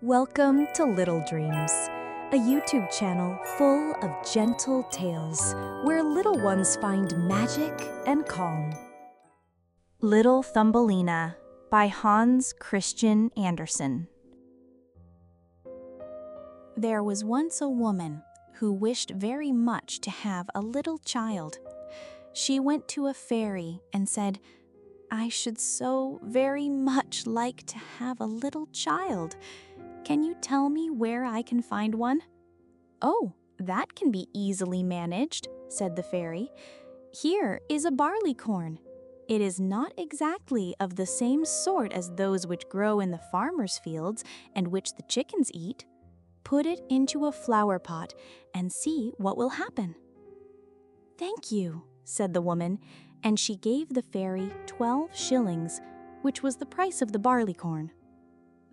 Welcome to Little Dreams, a YouTube channel full of gentle tales where little ones find magic and calm. Little Thumbelina by Hans Christian Andersen. There was once a woman who wished very much to have a little child. She went to a fairy and said, "I should so very much like to have a little child. Can you tell me where I can find one?" "Oh, that can be easily managed," said the fairy. "Here is a barley corn. It is not exactly of the same sort as those which grow in the farmer's fields and which the chickens eat. Put it into a flower pot and see what will happen." "Thank you," said the woman, and she gave the fairy 12 shillings, which was the price of the barley corn.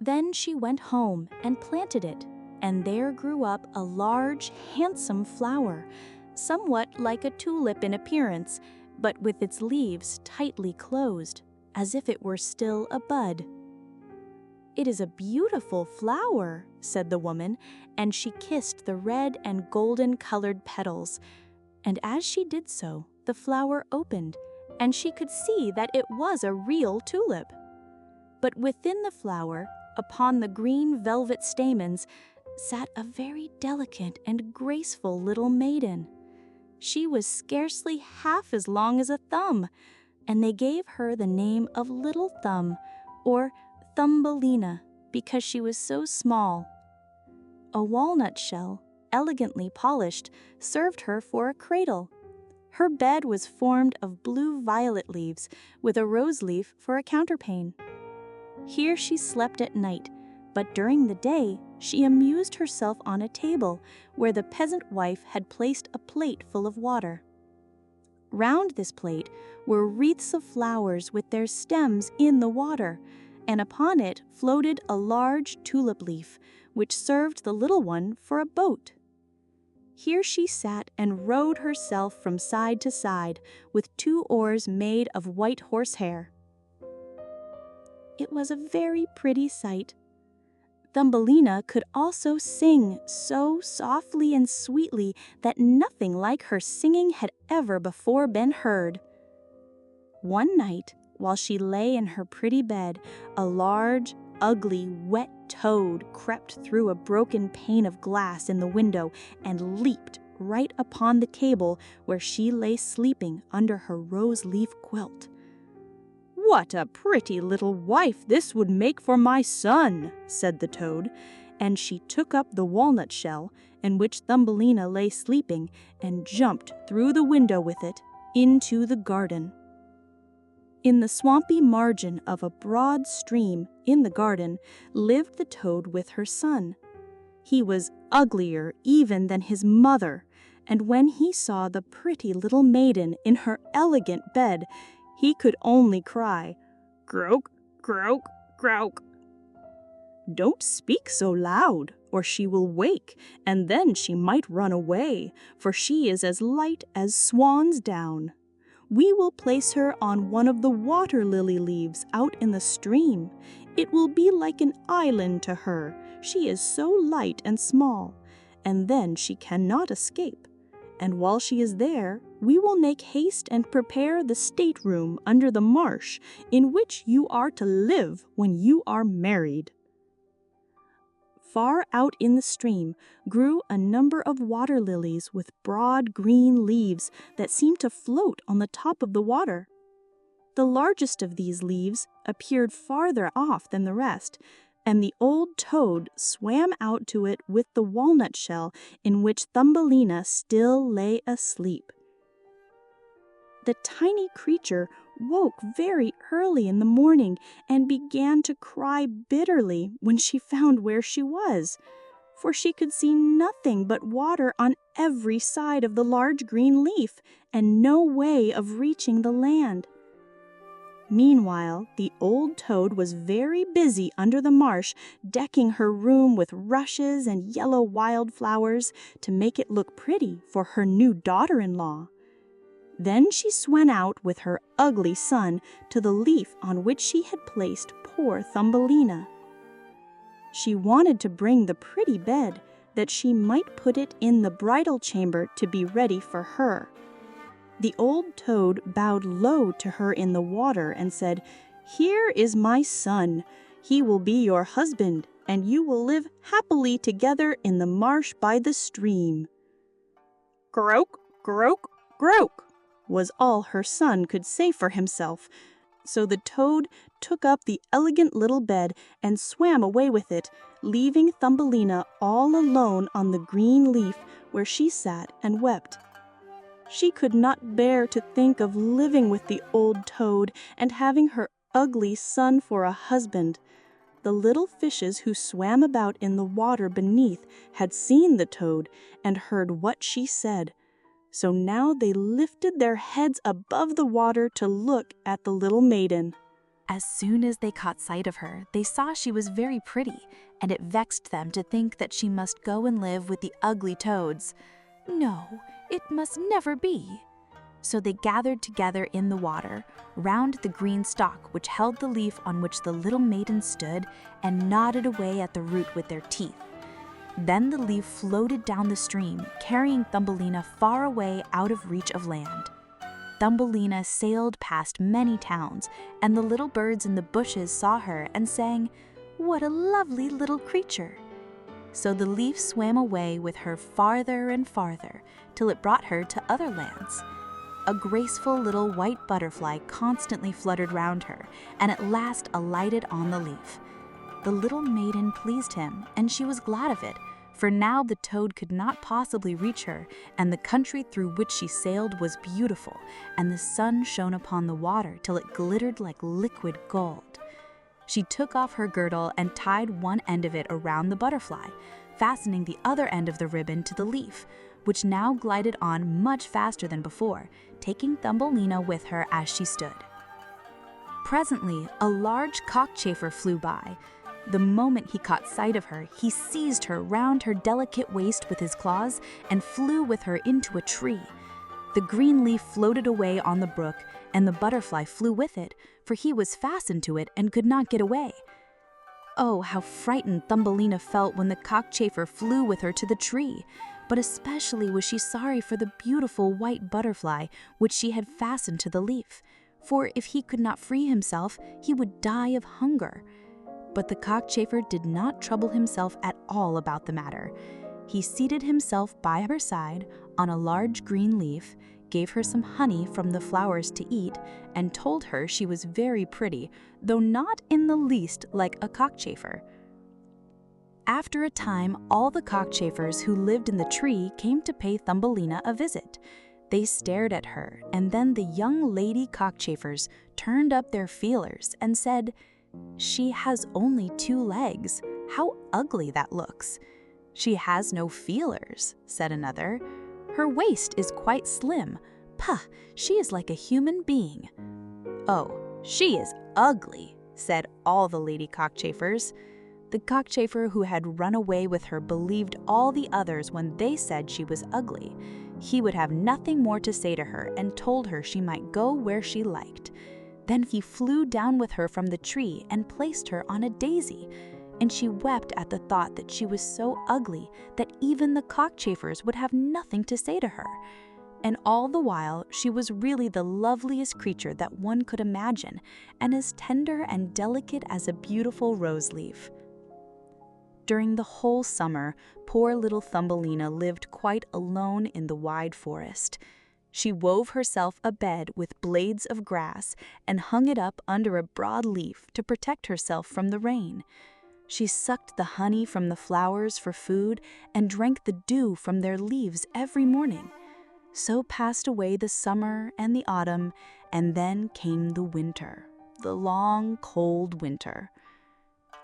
Then she went home and planted it, and there grew up a large, handsome flower, somewhat like a tulip in appearance, but with its leaves tightly closed, as if it were still a bud. "It is a beautiful flower," said the woman, and she kissed the red and golden-colored petals. And as she did so, the flower opened, and she could see that it was a real tulip. But within the flower, upon the green velvet stamens, sat a very delicate and graceful little maiden. She was scarcely half as long as a thumb, and they gave her the name of Little Thumb, or Thumbelina, because she was so small. A walnut shell, elegantly polished, served her for a cradle. Her bed was formed of blue violet leaves, with a rose leaf for a counterpane. Here she slept at night, but during the day she amused herself on a table where the peasant wife had placed a plate full of water. Round this plate were wreaths of flowers with their stems in the water, and upon it floated a large tulip leaf, which served the little one for a boat. Here she sat and rowed herself from side to side with 2 oars made of white horsehair. It was a very pretty sight. Thumbelina could also sing so softly and sweetly that nothing like her singing had ever before been heard. One night, while she lay in her pretty bed, a large, ugly, wet toad crept through a broken pane of glass in the window and leaped right upon the table where she lay sleeping under her rose-leaf quilt. "What a pretty little wife this would make for my son," said the toad, and she took up the walnut shell in which Thumbelina lay sleeping and jumped through the window with it into the garden. In the swampy margin of a broad stream in the garden lived the toad with her son. He was uglier even than his mother, and when he saw the pretty little maiden in her elegant bed, he could only cry, "Croak, croak, croak." "Don't speak so loud, or she will wake, and then she might run away, for she is as light as swan's down. We will place her on one of the water lily leaves out in the stream. It will be like an island to her, she is so light and small, and then she cannot escape. And while she is there, we will make haste and prepare the stateroom under the marsh in which you are to live when you are married." Far out in the stream grew a number of water lilies with broad green leaves that seemed to float on the top of the water. The largest of these leaves appeared farther off than the rest, and the old toad swam out to it with the walnut shell in which Thumbelina still lay asleep. The tiny creature woke very early in the morning and began to cry bitterly when she found where she was, for she could see nothing but water on every side of the large green leaf and no way of reaching the land. Meanwhile, the old toad was very busy under the marsh, decking her room with rushes and yellow wildflowers to make it look pretty for her new daughter-in-law. Then she swam out with her ugly son to the leaf on which she had placed poor Thumbelina. She wanted to bring the pretty bed, that she might put it in the bridal chamber to be ready for her. The old toad bowed low to her in the water and said, "Here is my son. He will be your husband, and you will live happily together in the marsh by the stream." "Croak, croak, croak," was all her son could say for himself. So the toad took up the elegant little bed and swam away with it, leaving Thumbelina all alone on the green leaf where she sat and wept. She could not bear to think of living with the old toad and having her ugly son for a husband. The little fishes who swam about in the water beneath had seen the toad and heard what she said. So now they lifted their heads above the water to look at the little maiden. As soon as they caught sight of her, they saw she was very pretty, and it vexed them to think that she must go and live with the ugly toads. No, it must never be. So they gathered together in the water, round the green stalk which held the leaf on which the little maiden stood, and gnawed away at the root with their teeth. Then the leaf floated down the stream, carrying Thumbelina far away out of reach of land. Thumbelina sailed past many towns, and the little birds in the bushes saw her and sang, "What a lovely little creature!" So the leaf swam away with her farther and farther, till it brought her to other lands. A graceful little white butterfly constantly fluttered round her, and at last alighted on the leaf. The little maiden pleased him, and she was glad of it, for now the toad could not possibly reach her, and the country through which she sailed was beautiful, and the sun shone upon the water till it glittered like liquid gold. She took off her girdle and tied one end of it around the butterfly, fastening the other end of the ribbon to the leaf, which now glided on much faster than before, taking Thumbelina with her as she stood. Presently, a large cockchafer flew by. The moment he caught sight of her, he seized her round her delicate waist with his claws and flew with her into a tree. The green leaf floated away on the brook, and the butterfly flew with it, for he was fastened to it and could not get away. Oh, how frightened Thumbelina felt when the cockchafer flew with her to the tree, but especially was she sorry for the beautiful white butterfly which she had fastened to the leaf, for if he could not free himself, he would die of hunger. But the cockchafer did not trouble himself at all about the matter. He seated himself by her side on a large green leaf, gave her some honey from the flowers to eat, and told her she was very pretty, though not in the least like a cockchafer. After a time, all the cockchafers who lived in the tree came to pay Thumbelina a visit. They stared at her, and then the young lady cockchafers turned up their feelers and said, "She has only 2 legs. How ugly that looks." "She has no feelers," said another. "Her waist is quite slim. Pah, she is like a human being." "Oh, she is ugly," said all the lady cockchafers. The cockchafer who had run away with her believed all the others when they said she was ugly. He would have nothing more to say to her and told her she might go where she liked. Then he flew down with her from the tree and placed her on a daisy, and she wept at the thought that she was so ugly that even the cockchafers would have nothing to say to her. And all the while she was really the loveliest creature that one could imagine, and as tender and delicate as a beautiful rose leaf. During the whole summer, poor little Thumbelina lived quite alone in the wide forest. She wove herself a bed with blades of grass and hung it up under a broad leaf to protect herself from the rain. She sucked the honey from the flowers for food and drank the dew from their leaves every morning. So passed away the summer and the autumn, and then came the winter, the long, cold winter.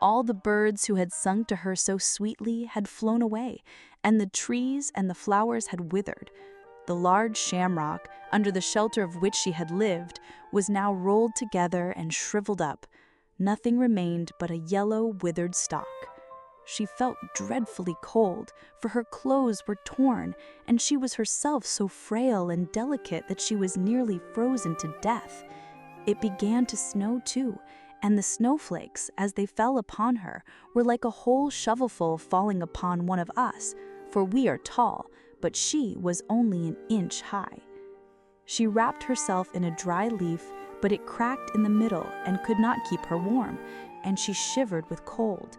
All the birds who had sung to her so sweetly had flown away, and the trees and the flowers had withered. The large shamrock, under the shelter of which she had lived, was now rolled together and shriveled up. Nothing remained but a yellow, withered stalk. She felt dreadfully cold, for her clothes were torn, and she was herself so frail and delicate that she was nearly frozen to death. It began to snow too, and the snowflakes, as they fell upon her, were like a whole shovelful falling upon one of us, for we are tall, but she was only an inch high. She wrapped herself in a dry leaf, but it cracked in the middle and could not keep her warm, and she shivered with cold.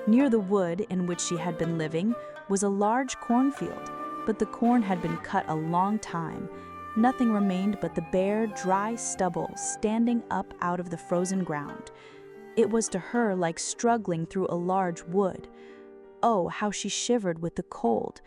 Near the wood in which she had been living was a large cornfield, but the corn had been cut a long time. Nothing remained but the bare, dry stubble standing up out of the frozen ground. It was to her like struggling through a large wood. Oh, how she shivered with the cold!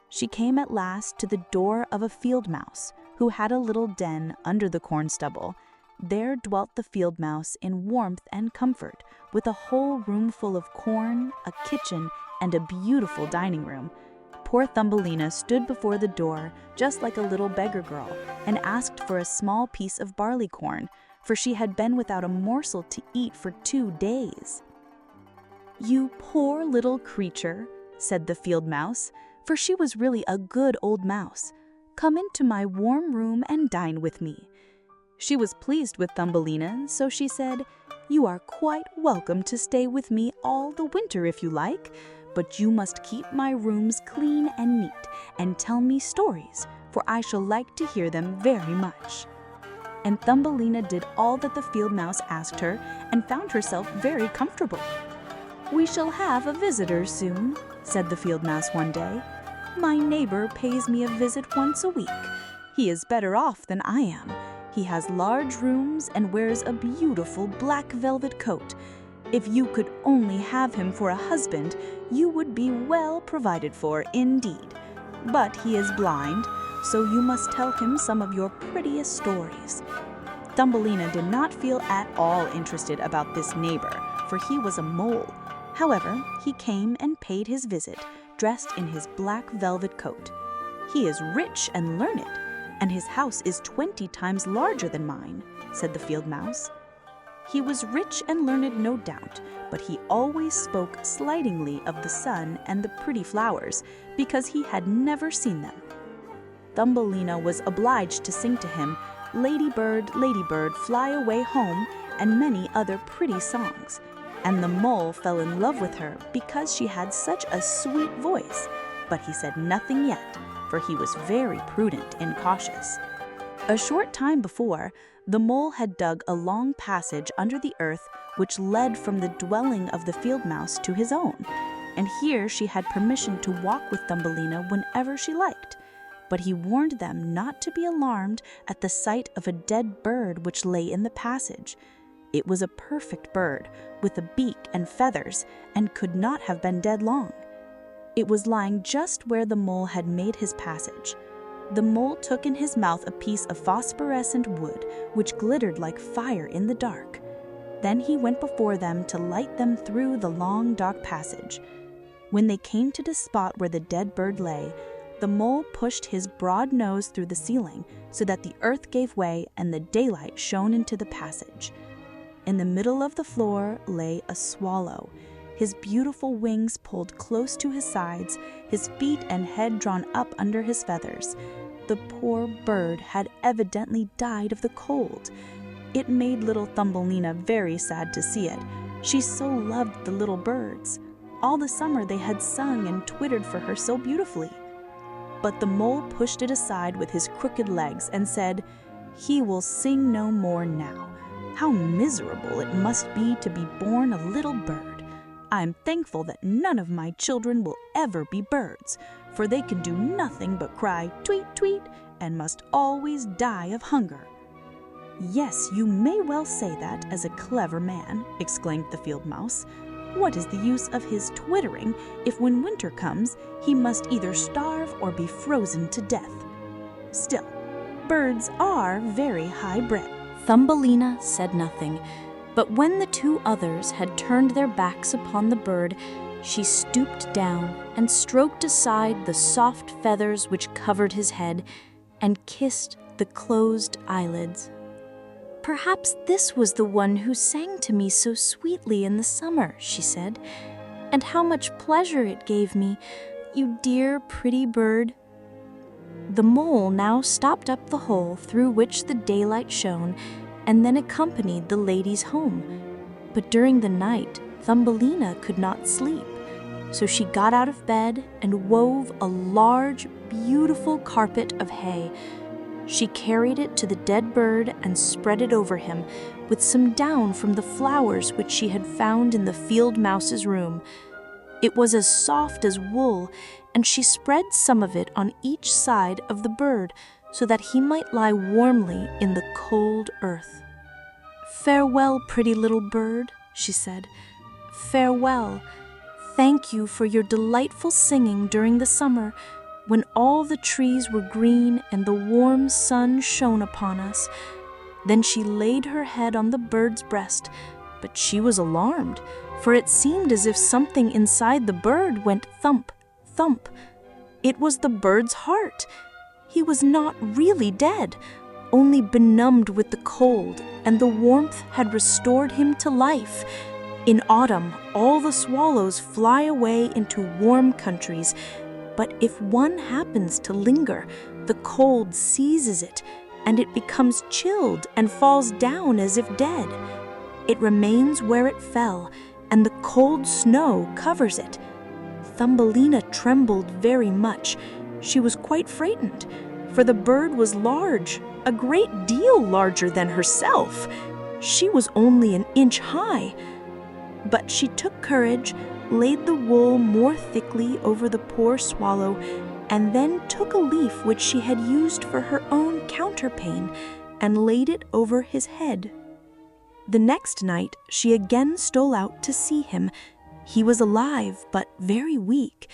She came at last to the door of a field mouse, who had a little den under the corn stubble. There dwelt the field mouse in warmth and comfort, with a whole room full of corn, a kitchen, and a beautiful dining room. Poor Thumbelina stood before the door, just like a little beggar girl, and asked for a small piece of barley corn, for she had been without a morsel to eat for 2 days. "You poor little creature," said the field mouse, for she was really a good old mouse. "Come into my warm room and dine with me." She was pleased with Thumbelina, so she said, "You are quite welcome to stay with me all the winter if you like, but you must keep my rooms clean and neat, and tell me stories, for I shall like to hear them very much." And Thumbelina did all that the field mouse asked her, and found herself very comfortable. "We shall have a visitor soon," said the field mouse one day. "My neighbor pays me a visit once a week. He is better off than I am. He has large rooms and wears a beautiful black velvet coat. If you could only have him for a husband, you would be well provided for indeed. But he is blind, so you must tell him some of your prettiest stories." Thumbelina did not feel at all interested about this neighbor, for he was a mole. However, he came and paid his visit, dressed in his black velvet coat. "He is rich and learned, and his house is 20 times larger than mine," said the field mouse. He was rich and learned, no doubt, but he always spoke slightingly of the sun and the pretty flowers, because he had never seen them. Thumbelina was obliged to sing to him, Lady bird, fly away home," and many other pretty songs. And the mole fell in love with her because she had such a sweet voice, but he said nothing yet, for he was very prudent and cautious. A short time before, the mole had dug a long passage under the earth which led from the dwelling of the field mouse to his own, and here she had permission to walk with Thumbelina whenever she liked. But he warned them not to be alarmed at the sight of a dead bird which lay in the passage. It was a perfect bird, with a beak and feathers, and could not have been dead long. It was lying just where the mole had made his passage. The mole took in his mouth a piece of phosphorescent wood, which glittered like fire in the dark. Then he went before them to light them through the long, dark passage. When they came to the spot where the dead bird lay, the mole pushed his broad nose through the ceiling so that the earth gave way and the daylight shone into the passage. In the middle of the floor lay a swallow, his beautiful wings pulled close to his sides, his feet and head drawn up under his feathers. The poor bird had evidently died of the cold. It made little Thumbelina very sad to see it. She so loved the little birds. All the summer they had sung and twittered for her so beautifully. But the mole pushed it aside with his crooked legs and said, "He will sing no more now. How miserable it must be to be born a little bird. I am thankful that none of my children will ever be birds, for they can do nothing but cry tweet, tweet, and must always die of hunger." "Yes, you may well say that as a clever man," exclaimed the field mouse. "What is the use of his twittering if when winter comes he must either starve or be frozen to death? Still, birds are very high-bred." Thumbelina said nothing, but when the 2 others had turned their backs upon the bird, she stooped down and stroked aside the soft feathers which covered his head, and kissed the closed eyelids. "Perhaps this was the one who sang to me so sweetly in the summer," she said, "and how much pleasure it gave me, you dear pretty bird." The mole now stopped up the hole through which the daylight shone, and then accompanied the ladies home. But during the night, Thumbelina could not sleep, so she got out of bed and wove a large, beautiful carpet of hay. She carried it to the dead bird and spread it over him, with some down from the flowers which she had found in the field mouse's room. It was as soft as wool, and she spread some of it on each side of the bird, so that he might lie warmly in the cold earth. "Farewell, pretty little bird," she said. "Farewell. Thank you for your delightful singing during the summer, when all the trees were green and the warm sun shone upon us." Then she laid her head on the bird's breast, but she was alarmed, for it seemed as if something inside the bird went thump, thump. It was the bird's heart. He was not really dead, only benumbed with the cold, and the warmth had restored him to life. In autumn, all the swallows fly away into warm countries, but if one happens to linger, the cold seizes it, and it becomes chilled and falls down as if dead. It remains where it fell, and the cold snow covers it. Thumbelina trembled very much. She was quite frightened, for the bird was large, a great deal larger than herself. She was only an inch high. But she took courage, laid the wool more thickly over the poor swallow, and then took a leaf which she had used for her own counterpane and laid it over his head. The next night she again stole out to see him. He was alive, but very weak.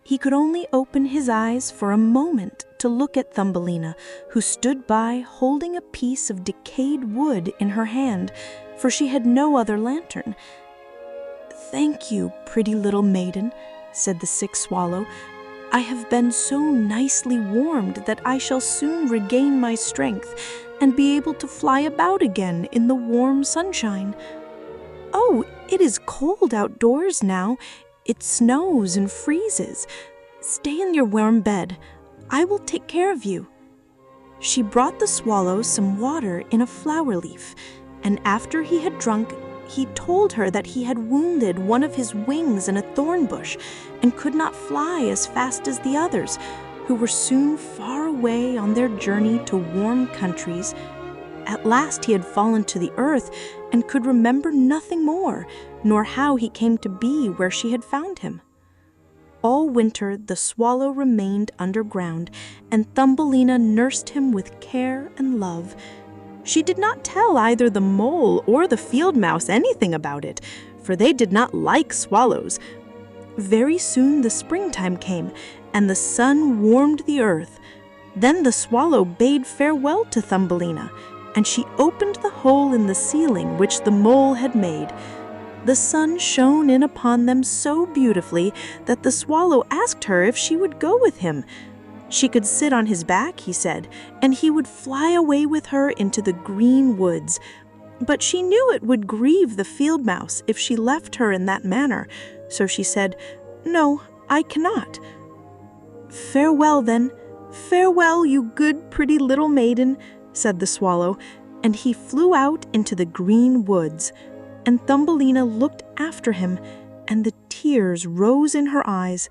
He could only open his eyes for a moment to look at Thumbelina, who stood by holding a piece of decayed wood in her hand, for she had no other lantern. "Thank you, pretty little maiden," said the sick swallow. "I have been so nicely warmed that I shall soon regain my strength and be able to fly about again in the warm sunshine. Oh, it is cold outdoors now. It snows and freezes. Stay in your warm bed. I will take care of you." She brought the swallow some water in a flower leaf, and after he had drunk, he told her that he had wounded one of his wings in a thorn bush and could not fly as fast as the others, who were soon far away on their journey to warm countries. At last he had fallen to the earth and could remember nothing more, nor how he came to be where she had found him. All winter the swallow remained underground, and Thumbelina nursed him with care and love. She did not tell either the mole or the field mouse anything about it, for they did not like swallows. Very soon the springtime came, and the sun warmed the earth. Then the swallow bade farewell to Thumbelina, and she opened the hole in the ceiling which the mole had made. The sun shone in upon them so beautifully that the swallow asked her if she would go with him. She could sit on his back, he said, and he would fly away with her into the green woods. But she knew it would grieve the field mouse if she left her in that manner, so she said, "No, I cannot." "Farewell, then. Farewell, you good, pretty little maiden," said the swallow, and he flew out into the green woods. And Thumbelina looked after him, and the tears rose in her eyes.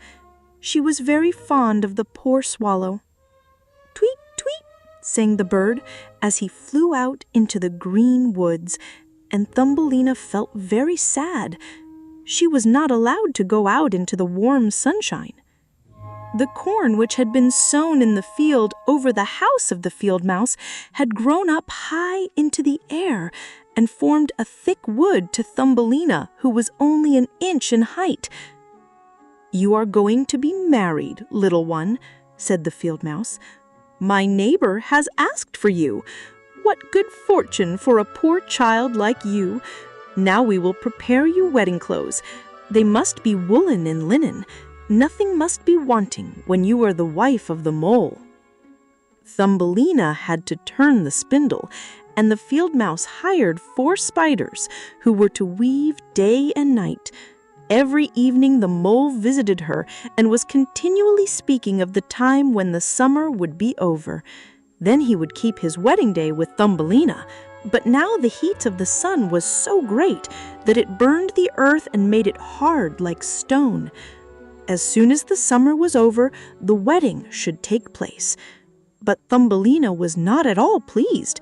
She was very fond of the poor swallow. "Tweet, tweet," sang the bird as he flew out into the green woods, and Thumbelina felt very sad. She was not allowed to go out into the warm sunshine. The corn which had been sown in the field over the house of the field mouse had grown up high into the air and formed a thick wood to Thumbelina, who was only an inch in height. "You are going to be married, little one," said the field mouse. "My neighbor has asked for you. What good fortune for a poor child like you. Now we will prepare you wedding clothes. They must be woolen and linen. Nothing must be wanting when you are the wife of the mole." Thumbelina had to turn the spindle, and the field mouse hired 4 spiders who were to weave day and night. Every evening the mole visited her and was continually speaking of the time when the summer would be over. Then he would keep his wedding day with Thumbelina. But now the heat of the sun was so great that it burned the earth and made it hard like stone. As soon as the summer was over, the wedding should take place. But Thumbelina was not at all pleased,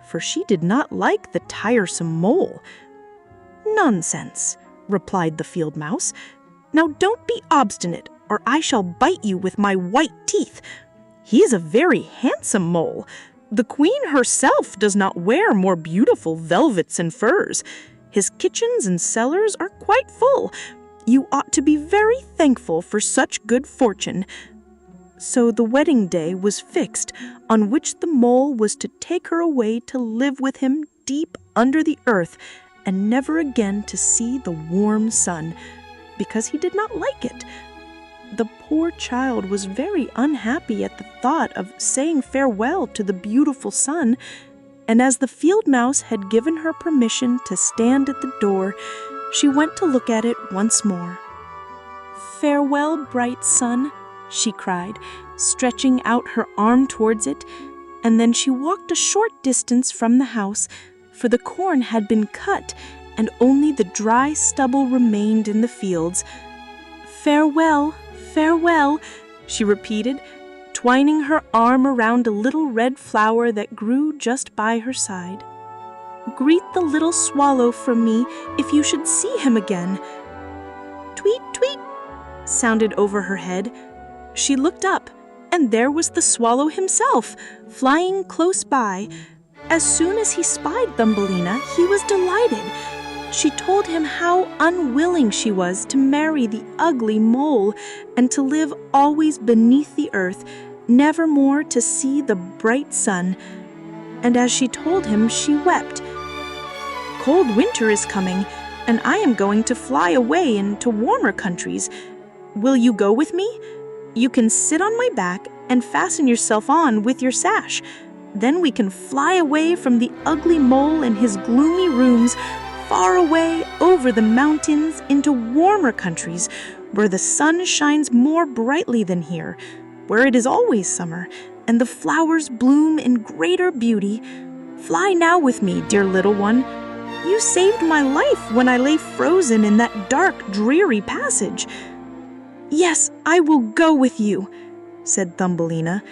for she did not like the tiresome mole. "Nonsense," replied the field mouse. "Now don't be obstinate, or I shall bite you with my white teeth. He is a very handsome mole. The queen herself does not wear more beautiful velvets and furs. His kitchens and cellars are quite full. You ought to be very thankful for such good fortune." So the wedding day was fixed, on which the mole was to take her away to live with him deep under the earth, and never again to see the warm sun, because he did not like it. The poor child was very unhappy at the thought of saying farewell to the beautiful sun, and as the field mouse had given her permission to stand at the door, she went to look at it once more. "Farewell, bright sun," she cried, stretching out her arm towards it, and then she walked a short distance from the house, for the corn had been cut, and only the dry stubble remained in the fields. "Farewell, farewell," she repeated, twining her arm around a little red flower that grew just by her side. "Greet the little swallow from me if you should see him again." "Tweet, tweet," sounded over her head. She looked up, and there was the swallow himself, flying close by. As soon as he spied Thumbelina, he was delighted. She told him how unwilling she was to marry the ugly mole, and to live always beneath the earth, never more to see the bright sun. And as she told him, she wept. "Cold winter is coming, and I am going to fly away into warmer countries. Will you go with me? You can sit on my back and fasten yourself on with your sash. Then we can fly away from the ugly mole and his gloomy rooms, far away over the mountains into warmer countries, where the sun shines more brightly than here, where it is always summer, and the flowers bloom in greater beauty. Fly now with me, dear little one. You saved my life when I lay frozen in that dark, dreary passage." "Yes, I will go with you," said Thumbelina,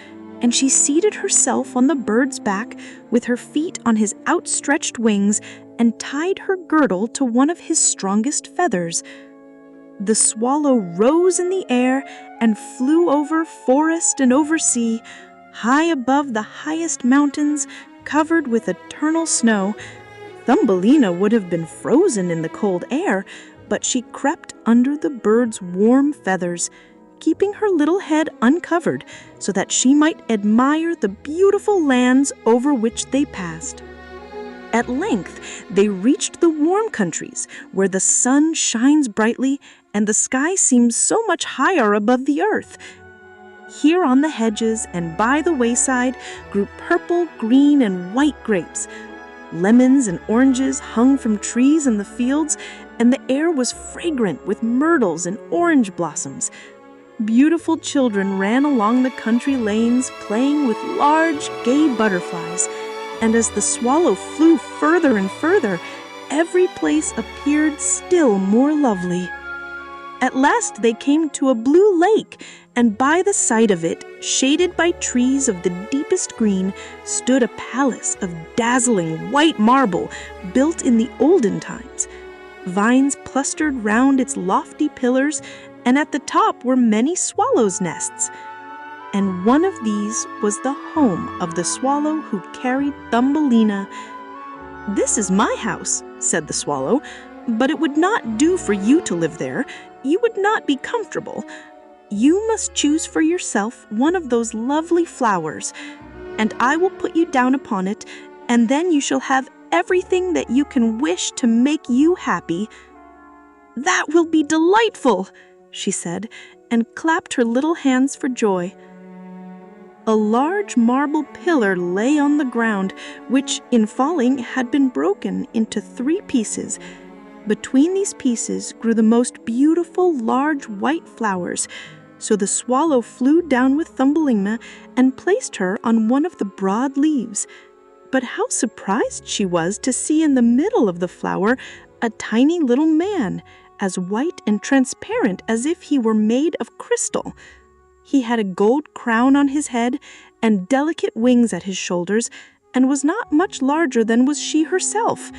and she seated herself on the bird's back with her feet on his outstretched wings and tied her girdle to one of his strongest feathers. The swallow rose in the air and flew over forest and over sea, high above the highest mountains covered with eternal snow. Thumbelina would have been frozen in the cold air, but she crept under the bird's warm feathers, keeping her little head uncovered so that she might admire the beautiful lands over which they passed. At length, they reached the warm countries, where the sun shines brightly and the sky seems so much higher above the earth. Here on the hedges and by the wayside grew purple, green, and white grapes. Lemons and oranges hung from trees in the fields, and the air was fragrant with myrtles and orange blossoms. Beautiful children ran along the country lanes, playing with large, gay butterflies, and as the swallow flew further and further, every place appeared still more lovely. At last they came to a blue lake, and by the side of it, shaded by trees of the deepest green, stood a palace of dazzling white marble built in the olden times. Vines clustered round its lofty pillars, and at the top were many swallows' nests. And one of these was the home of the swallow who carried Thumbelina. "This is my house," said the swallow, "but it would not do for you to live there. You would not be comfortable. You must choose for yourself one of those lovely flowers, and I will put you down upon it, and then you shall have everything that you can wish to make you happy." "That will be delightful," she said, and clapped her little hands for joy. A large marble pillar lay on the ground, which, in falling, had been broken into 3 pieces. Between these pieces grew the most beautiful large white flowers, so the swallow flew down with Thumbelina and placed her on one of the broad leaves. But how surprised she was to see in the middle of the flower a tiny little man, as white and transparent as if he were made of crystal. He had a gold crown on his head and delicate wings at his shoulders, and was not much larger than was she herself.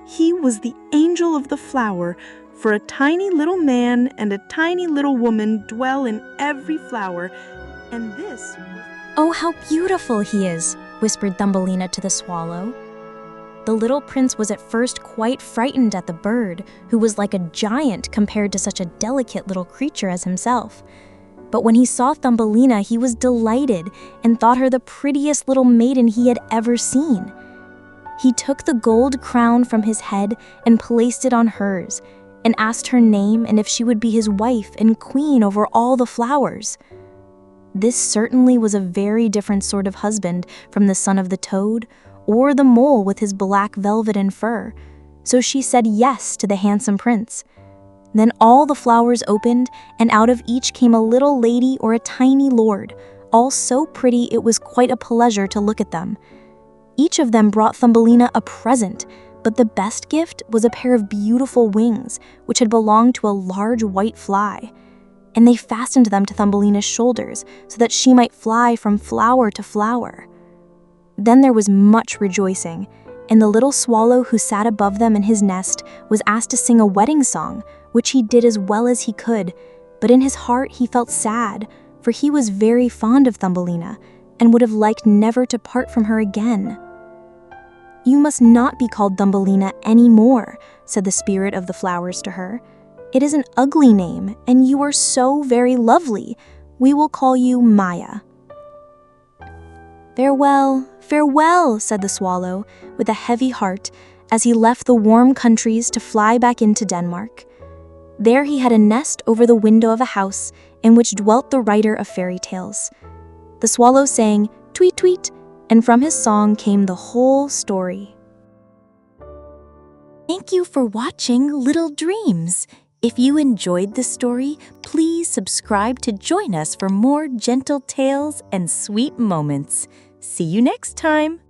He was the angel of the flower, for a tiny little man and a tiny little woman dwell in every flower, and this was... "Oh, how beautiful he is," whispered Thumbelina to the swallow. The little prince was at first quite frightened at the bird, who was like a giant compared to such a delicate little creature as himself. But when he saw Thumbelina, he was delighted and thought her the prettiest little maiden he had ever seen. He took the gold crown from his head and placed it on hers, and asked her name and if she would be his wife and queen over all the flowers. This certainly was a very different sort of husband from the son of the toad or the mole with his black velvet and fur, so she said yes to the handsome prince. Then all the flowers opened, and out of each came a little lady or a tiny lord, all so pretty it was quite a pleasure to look at them. Each of them brought Thumbelina a present, but the best gift was a pair of beautiful wings, which had belonged to a large white fly. And they fastened them to Thumbelina's shoulders so that she might fly from flower to flower. Then there was much rejoicing, and the little swallow who sat above them in his nest was asked to sing a wedding song, which he did as well as he could, but in his heart he felt sad, for he was very fond of Thumbelina, and would have liked never to part from her again. "You must not be called Thumbelina any more," said the spirit of the flowers to her. "It is an ugly name, and you are so very lovely. We will call you Maya." "Farewell, farewell," said the swallow, with a heavy heart, as he left the warm countries to fly back into Denmark. There he had a nest over the window of a house in which dwelt the writer of fairy tales. The swallow sang, "Tweet, tweet," and from his song came the whole story. Thank you for watching Little Dreams. If you enjoyed this story, please subscribe to join us for more gentle tales and sweet moments. See you next time.